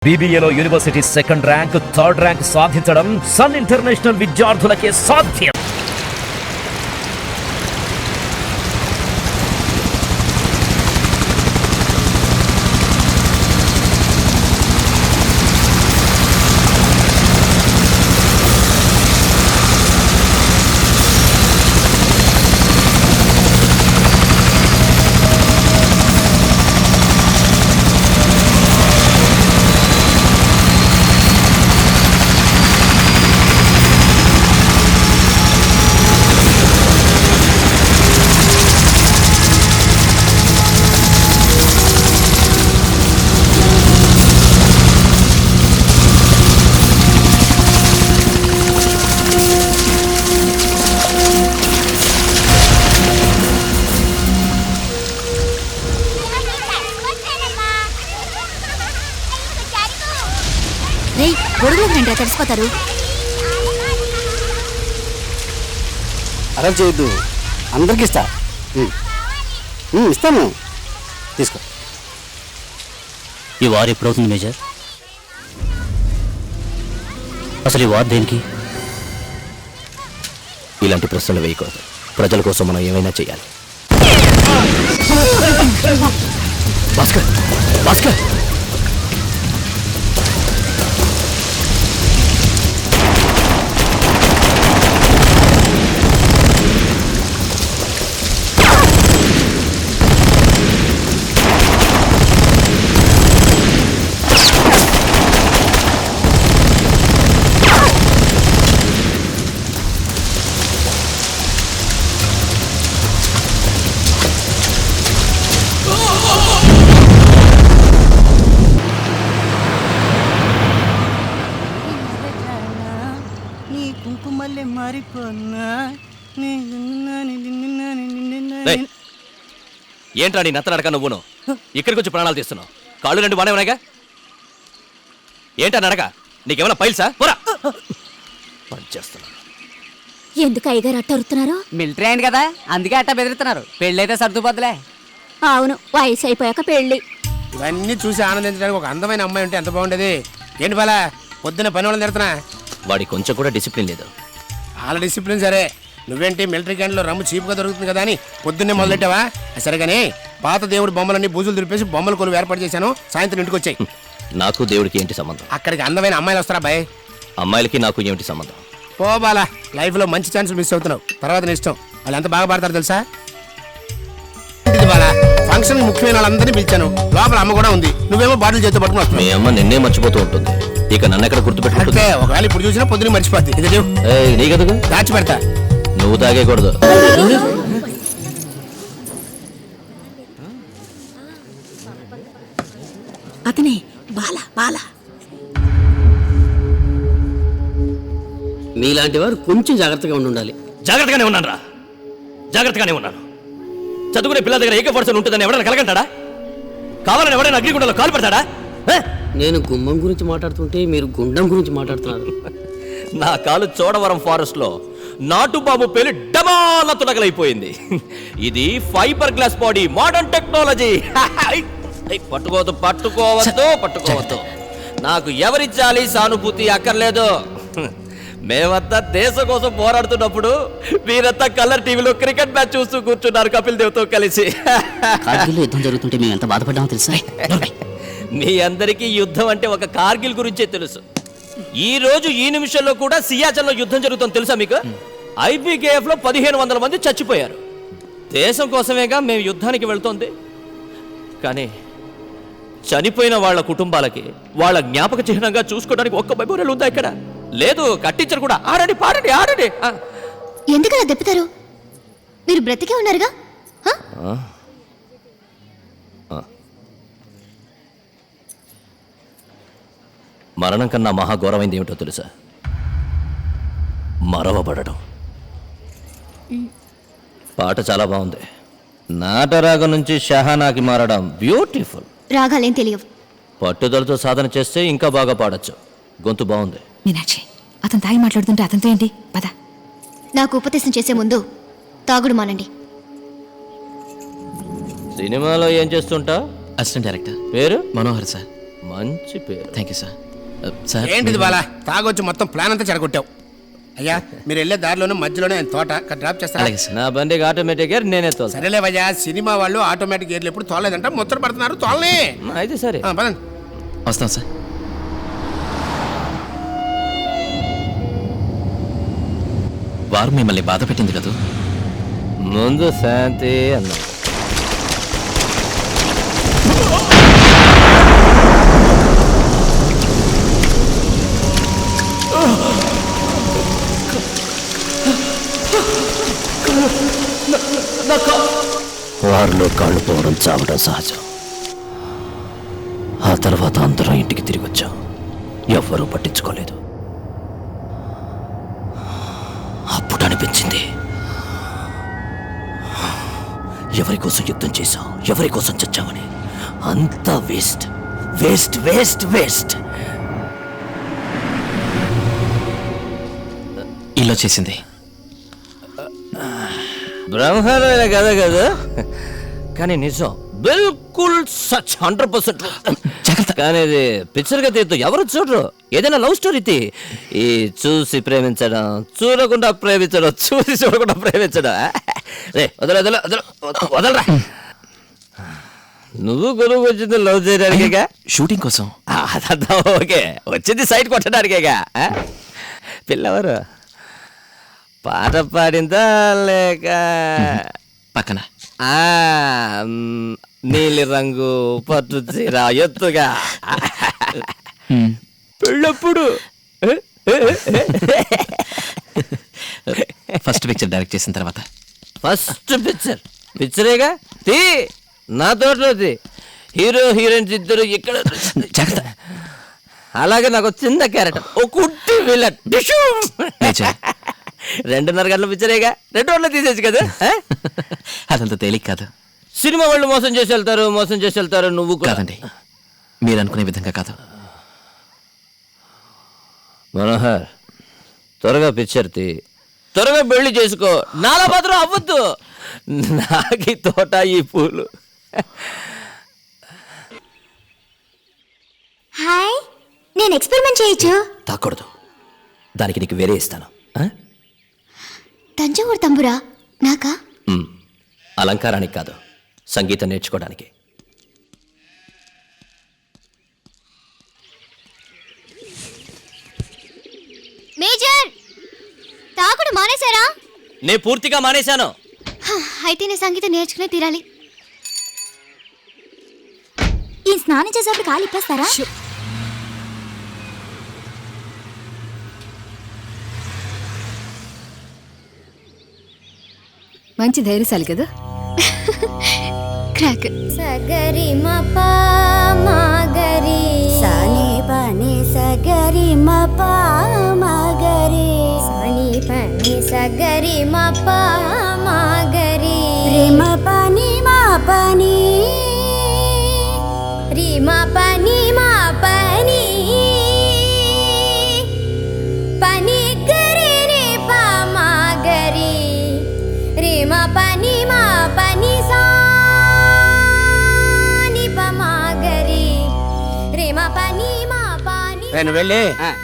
BBAలో university second rank, third rank సాధించడం Sun International విద్యార్థులకే సాధ్యం. తడిసిపోతారు. అలా చేయొద్దు, అందరికి ఇస్తా. ఇస్తాను, తీసుకో. ఈ వార్ ఎప్పుడవుతుంది మేజర్? అసలు ఈ వార్ దేనికి? ఇలాంటి ప్రశ్నలు వేయకూడదు. ప్రజల కోసం మనం ఏమైనా చేయాలి. భాస్కర్, భాస్కర్, ఏంట్రా నీ నత్త నడక? నువ్వును ఇక్కడికి వచ్చి ప్రాణాలు తీస్తున్నావు. కాళ్ళు రెండు బానే ఉన్నాయిగా. ఏంటా నడక? నీకేమైనా పైల్సా? పనిచేస్తున్నాను. ఎందుకు అయ్యగారు అట్ట అరుతున్నారు? మిలిటరీ అయింది కదా, అందుకే అట్ట బెదిరిస్తున్నారు. పెళ్ళైతే సర్దుపోద్దులే. అవును, వయసు అయిపోయాక పెళ్ళి. ఇవన్నీ చూసి ఆనందించడానికి ఒక అందమైన అమ్మాయి ఉంటే ఎంత బాగుండేది. ఏంటి బాలా పొద్దున్న పని వాళ్ళని తిడుతున్నా? వాడి కొంచెం కూడా డిసిప్లిన్ లేదు. వాళ్ళ డిసిప్లిన్ సరే, నువ్వేంటి మిలిటరీ క్యాండ్లో రమ్ము చీప్గా దొరుకుతుంది కదా అని పొద్దున్నే మొదలెట్టావా? సరే కానీ పాత దేవుడి బొమ్మలన్నీ బూజులు దులిపేసి బొమ్మల కొలువు ఏర్పాటు చేశాను. సాయంత్రం ఇంటికి వచ్చాయి. నాకు దేవుడికి ఏంటి సంబంధం? అక్కడికి అందమైన అమ్మాయిలు వస్తారా బాయ్? అమ్మాయిలకి నాకు ఏమిటి సంబంధం? పో బాలా, లైఫ్లో మంచి ఛాన్సులు మిస్ అవుతున్నావు. తర్వాత నీ ఇష్టం. వాళ్ళు ఎంత బాగా పడతారు తెలుసా? ఇది బాలా, ఫంక్షన్ ముఖ్యమైన వాళ్ళందరినీ పిలిచాను. లోపల అమ్మ కూడా ఉంది. నువ్వేమో బాటిల్ చేతితో పట్టుకుని వస్తున్నావు. మీ అమ్మ నిన్నే మర్చిపోతూ ఉంటుంది. ఇక నన్ను ఎక్కడ గుర్తుపెట్టుకుంటే ఒకవేళ ఇప్పుడు చూసినా పొద్దున్న మర్చిపోద్ది. ఇది నీకెందుకు? దాచి పెడతా. నువ్వు తాగేకూడదు. అతనే బాలా. బాలా మీలాంటి వారు కొంచెం జాగ్రత్తగా ఉండాలి. జాగ్రత్తగానే ఉన్నాను రా, జాగ్రత్తగానే ఉన్నాను. చదువుకునే పిల్లల దగ్గర ఏక ఉంటుందని ఎవరైనా కలగంటాడా? కావాలని ఎవరైనా అగ్నిగుండంలో కాలు పెడతాడా? నేను గుమ్మం గురించి మాట్లాడుతుంటే మీరు గుండం గురించి మాట్లాడుతున్నారు. నా కాలు చోడవరం ఫారెస్ట్ లో నాటుబాబు పేలి డబాల తులగలైపోయింది. ఇది fibre glass body, modern technology. పట్టుకోవద్దు, పట్టుకోవద్దు, పట్టుకోవద్దు. నాకు ఎవరిచ్చాలి సానుభూతి అక్కర్లేదు. మేమంతా దేశం కోసం పోరాడుతున్నప్పుడు మీరంతా కలర్ టీవీలో క్రికెట్ మ్యాచ్ చూస్తూ కూర్చున్నారు కపిల్ దేవ్తో కలిసి. కార్గిల్లో యుద్ధం జరుగుతుంటే మేము ఎంత బాధపడ్డామో తెలుసా? మీ అందరికీ యుద్ధం అంటే ఒక కార్గిల్ గురించే తెలుసు. ఈ రోజు ఈ నిమిషంలో కూడా సియాచన్లో యుద్ధం జరుగుతుంది తెలుసా మీకు? IPKF లో 1500 మంది చచ్చిపోయారు. దేశం కోసమేగా మేము యుద్ధానికి వెళ్తోంది. కానీ చనిపోయిన వాళ్ళ కుటుంబాలకి వాళ్ళ జ్ఞాపక చిహ్నంగా చూసుకోవడానికి ఒక్క మెమోరియల్ ఉందా ఇక్కడ? లేదు, కట్టించరు కూడా. ఆడండి, పాడండి, ఆడండి. ఎందుకలా దెప్పుతారు? మీరు బ్రతికే ఉన్నారుగా. మరణం కన్నా మహాఘోరమైంది ఏమిటో తెలుసా? మరవబడడం. పాట చాలా బాగుంది. నాటరాగం నుంచి షహానాకి మారడం బ్యూటిఫుల్. రాగాలేం తెలియవు. పట్టుదలతో సాధన చేస్తే ఇంకా బాగా పాడొచ్చు. గొంతు బాగుంది. మీనాక్షి, అతను తాగి మాట్లాడుతుంటే అతనితో ఏంటి? పద. నాకు ఉపదేశం చేసే ముందు తాగుడు మానండి. సినిమాలో ఏం చేస్తుంటా? Assistant director. పేరు? మనోహర్ సార్. మంచి పేరు. Thank you sir. సార్ ఏంటిది బాలా తాగొచ్చి మొత్తం ప్లాన్ అంతా చెడగొట్టావు. అయ్యా మీరు వెళ్ళే దారిలోనే మధ్యలోనే ఆయన తోట అక్కడ డ్రాప్ చేస్తారా? అలాగే సార్. నా బండికి ఆటోమేటిక్ గేర్ నేనే తోలుతా. సరేలేవయ్యా, సినిమా వాళ్ళు ఆటోమేటిక్ గేర్లు ఎప్పుడు తోలేదంట, ముచ్చట పడుతున్నారు, తోలనే. అయితే సరే. పదండి. వస్తాం సార్. వారు మిమ్మల్ని బాధ పెట్టింది కదా? ముందు శాంతి అన్నా. వారిలో కాళ్ళు పోవడం చావడం సహజం. ఆ తర్వాత అందరం ఇంటికి తిరిగి వచ్చాం. ఎవ్వరూ పట్టించుకోలేదు. అప్పుడు అనిపించింది, ఎవరి కోసం యుద్ధం చేశాం, ఎవరి కోసం చచ్చామని. అంతా వేస్ట్ వేస్ట్ వేస్ట్ వేస్ట్. ఇలా చేసింది బ్రహ్మాండమైన కథ కదా, కానీ నిజం బిల్కుల్ సచ్ 100%. కానీ ఇది పిక్చర్గా తీద్దు, ఎవరు చూడరు. ఏదైనా లవ్ స్టోరీ తీ. ఈ చూసి ప్రేమించడం, చూడకుండా ప్రేమించడం, చూసి చూడకుండా ప్రేమించడం. రే వదలరా. నువ్వు గొలుగు వచ్చింది లవ్ చేయడానికేగా? షూటింగ్ కోసం. అదంతా ఓకే, వచ్చింది సైట్ కొట్టడానికేగా. పిల్లవారు పాట పాడిందా లేక పక్కన నీలి రంగు పట్టు చీర ఎత్తుగా పెళ్ళప్పుడు ఫస్ట్ పిక్చర్ డైరెక్ట్ చేసిన తర్వాత. ఫస్ట్ పిక్చరేగా తీ, నా తోటలో తీ. హీరో హీరోయిన్స్ ఇద్దరు ఇక్కడ. జాగ్రత్త. అలాగే నాకు చిన్న క్యారెక్టర్, ఓ కుట్టి విలన్. 2:30 గంటల పిక్చరేగా, 2 రోజుల్లో తీసేసి కదా. అదంత తేలిక కాదు. సినిమా వాళ్ళు మోసం చేసి వెళ్తారు. నువ్వు కాదండి, మీరు అనుకునే విధంగా కాదు. మనోహర్, త్వరగా పిక్చర్ తీ, త్వరగా పెళ్లి చేసుకో. నాలా మాత్రం అవ్వద్దు. నాకి తోట, ఈ పూలు. హాయ్, నేను ఎక్స్పెరిమెంట్ చేయొచ్చు. తాకూడదు, దానికి నీకు వేరే ఇస్తాను. తంజావూరు తంబురా నాకా? అలంకారానికి కాదు, సంగీతం నేర్చుకోవడానికి. మేజర్, తాగుడు మానేశారా? నేను పూర్తిగా మానేశాను. అయితే నేను సంగీతం నేర్చుకునే తీరాలి. ఈ స్నానం చేసేప్పుడు కాలు ఇప్పేస్తారా? మంచి ధైర్యశాలి కదా. క్రాక్. సగరి మపా మాగరి సాని పని సగరి మపా మాగరి సాని పని సగరి మపా మాగరి రిమ పని మా పని రిమ పని మా పని పని గరి రే పా మాగరి రిమ పని మా పని సా నేను వెళ్ళి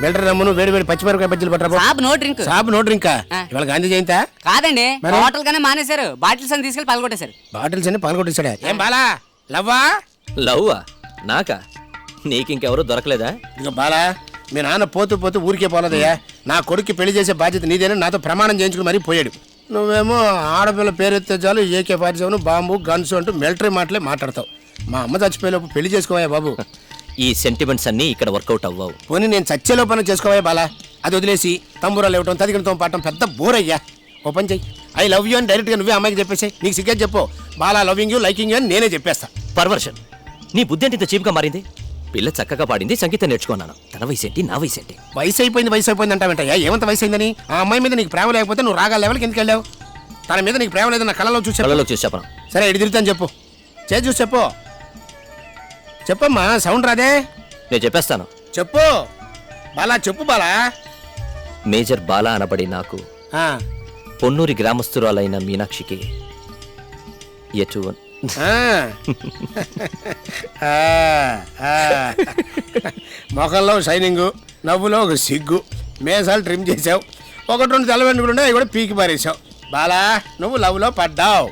వెల్టర్ రమ్మును వేడి వేడి పచ్చిమిరపకాయ బజ్జీలు పట్టరా. సాబ్ నో డ్రింక్. సాబ్ నో డ్రింక్. ఇవాళ గాంధీ జయంతా? కాదండి, హోటల్ గానే మానేశారు. బాటిల్స్ అని తీసుకెళ్లి పాల్గొట్టేశారు. బాటిల్స్ అని పాల్గొట్టేశాడా? ఏం బాలా, లవ్వా? లవ్వా? నాకా? నీకింకెవరూ దొరకలేదా? ఇక బాలా, మీ నాన్న పోతూ పోతూ ఊరికే పోలేదయ్యా. నా కొడుక్కి పెళ్లి చేసే బాధ్యత నీదేనా, నాతో ప్రమాణం చేయించుకుని మరీ పోయాడు. నువ్వేమో ఆడపిల్ల పేరెత్తే చాలు AK-47 బాంబు గన్స్ అంటూ మిలిటరీ మాటలే మాట్లాడతావు. మా అమ్మ చచ్చిపోయేలోపు పెళ్లి చేసుకోవా బాబు. ఈ సెంటిమెంట్స్ అన్నీ ఇక్కడ వర్కౌట్ అవ్వవు. పోనీ నేను చచ్చేలో పని చేసుకోవా బాలా. అది వదిలేసి తంబూరాలు ఇవ్వటం, తదిగినతో పాడటం పెద్ద బోర్ అయ్యా. ఓ పని చెయ్యి, ఐ లవ్ యూ అని డైరెక్ట్గా నువ్వే అమ్మాయికి చెప్పేసి. నీకు సిగ్గేది చెప్పు, Bala loving you liking you అని నేనే చెప్పేస్తా. పర్వర్షన్. నీ బుద్ధి అంటే ఇంత చీప్గా మారింది. పిల్ల చక్కగా పాడింది, సంగీతం నేర్చుకున్నాను. తన వయసేంటి, నా వయసేంటి? వయసు అయిపోయింది అంటావేంటయ్యా? ఏమంత వయసు అయిందని? ఆ అమ్మాయి మీద నీకు ప్రేమ లేకపోతే నువ్వు రాగా లెవెల్కి ఎందుకు వెళ్ళావు? తన మీద నీకు ప్రేమ లేదని నా కళ్ళలో చూసి చెప్పను. సరే, ఇటు తిరుగుతాను చెప్పు. చేసి చూసి చెప్పు. చెప్పమ్మా, సౌండ్ రాదే? నేను చెప్పేస్తాను. చెప్పు బాలా, చెప్పు బాలా. మేజర్ బాలా అనబడి నాకు పొన్నూరి గ్రామస్తురాలైన మీనాక్షికి మొఖంలో షైనింగు, నవ్వులో ఒక సిగ్గు, మేసాలు ట్రిమ్ చేసావు, ఒకటి రెండు తెల్ల వెంట్రుకలు ఉండే అవి కూడా పీకి పారేసావు. బాలా నువ్వు లవ్లో పడ్డావు.